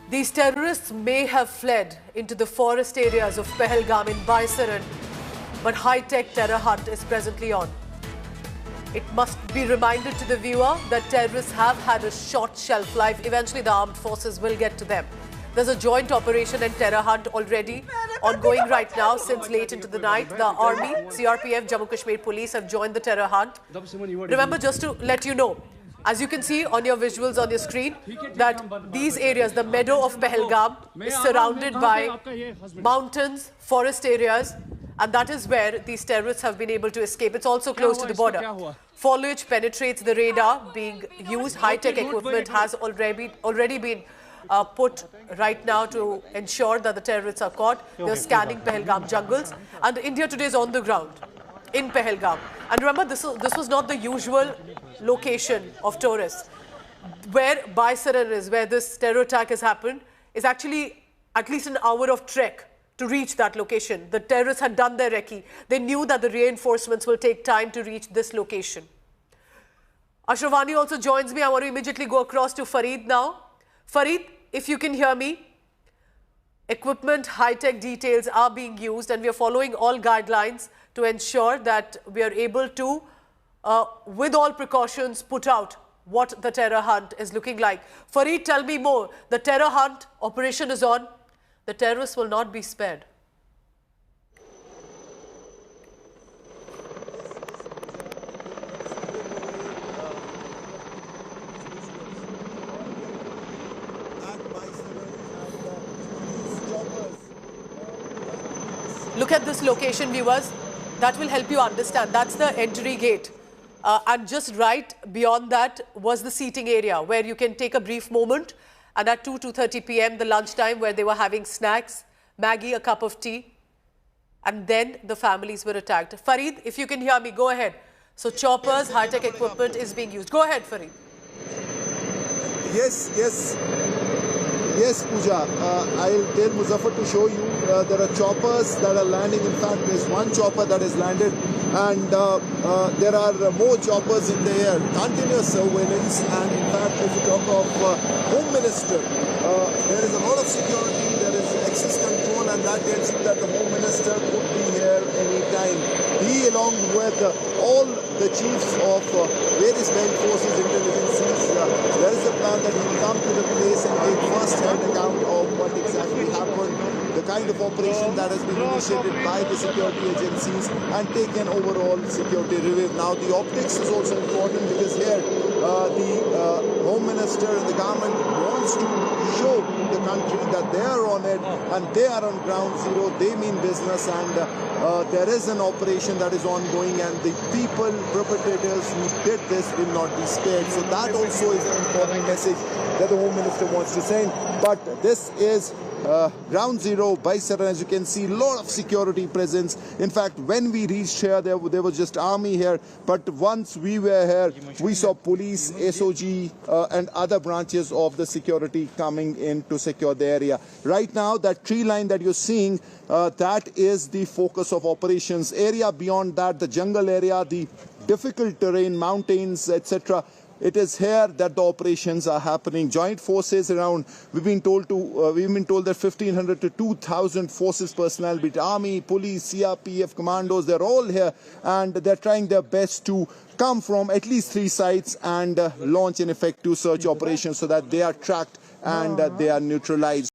These terrorists may have fled into the forest areas of Pahalgam in Baisaran, but high-tech terror hunt is presently on. It must be reminded to the viewer that terrorists have had a short shelf life. Eventually, the armed forces will get to them. There's a joint operation and terror hunt already ongoing right now since late into the night. The Army, CRPF, Jammu Kashmir Police have joined the terror hunt. Remember, just to let you know, as you can see on your visuals on your screen, that these areas, the meadow of Pahalgam, is surrounded by mountains, forest areas, and that is where these terrorists have been able to escape. It's also close to the border. Foliage penetrates the radar being used. High-tech equipment has already been put right now to ensure that the terrorists are caught. They're scanning Pahalgam jungles, and India Today is on the ground in Pahalgam. And remember, this was not the usual location of tourists. Where Baisaran is, where this terror attack has happened, is actually at least an hour of trek to reach that location. The terrorists had done their recce. They knew that the reinforcements will take time to reach this location. Ashravani also joins me. I want to immediately go across to Farid now. Farid, if you can hear me, equipment, high-tech details are being used, and we are following all guidelines to ensure that we are able to, with all precautions, put out what the terror hunt is looking like. Farid, tell me more. The terror hunt operation is on. The terrorists will not be spared. Look at this location, viewers. That will help you understand. That's the entry gate. And just right beyond that was the seating area where you can take a brief moment. And at 2:30 p.m., the lunchtime, where they were having snacks, Maggie, a cup of tea. And then the families were attacked. Farid, if you can hear me, go ahead. So choppers, high-tech equipment is being used. Go ahead, Farid. Yes, Pooja. I'll tell Muzaffar to show you. There are choppers that are landing. In fact, there's one chopper that is landed, and there are more choppers in the air. Continuous surveillance, and in fact, if you talk of Home Minister, there is a lot of security, there is access control, and that tells you that the Home Minister could be here anytime. He, along with all the chiefs of various bank forces, intelligences, there is a plan that he will come to the place and take first-hand account of what exactly happened, the kind of operation that has been initiated by the security agencies, and take an overall security review. Now, the optics is also important, because here the Home Minister and the government wants to show the country that they are on it and they are on ground zero. They mean business, and there is an operation that is ongoing, and the people, perpetrators who did this will not be spared. So that also is an important message that the Home Minister wants to send. But this is ground zero, Baisaran. As you can see, a lot of security presence. In fact, when we reached here, there was just army here. But once we were here, we saw police, SOG, and other branches of the security coming in to secure the area. Right now, that tree line that you're seeing, that is the focus of operations. Area beyond that, the jungle area, the difficult terrain, mountains, etc. It is here that the operations are happening. Joint forces around. We've been told that 1,500 to 2,000 forces personnel, be it army, police, CRPF, commandos, they're all here, and they're trying their best to come from at least 3 sites and launch an effective search operation so that they are tracked and they are neutralized.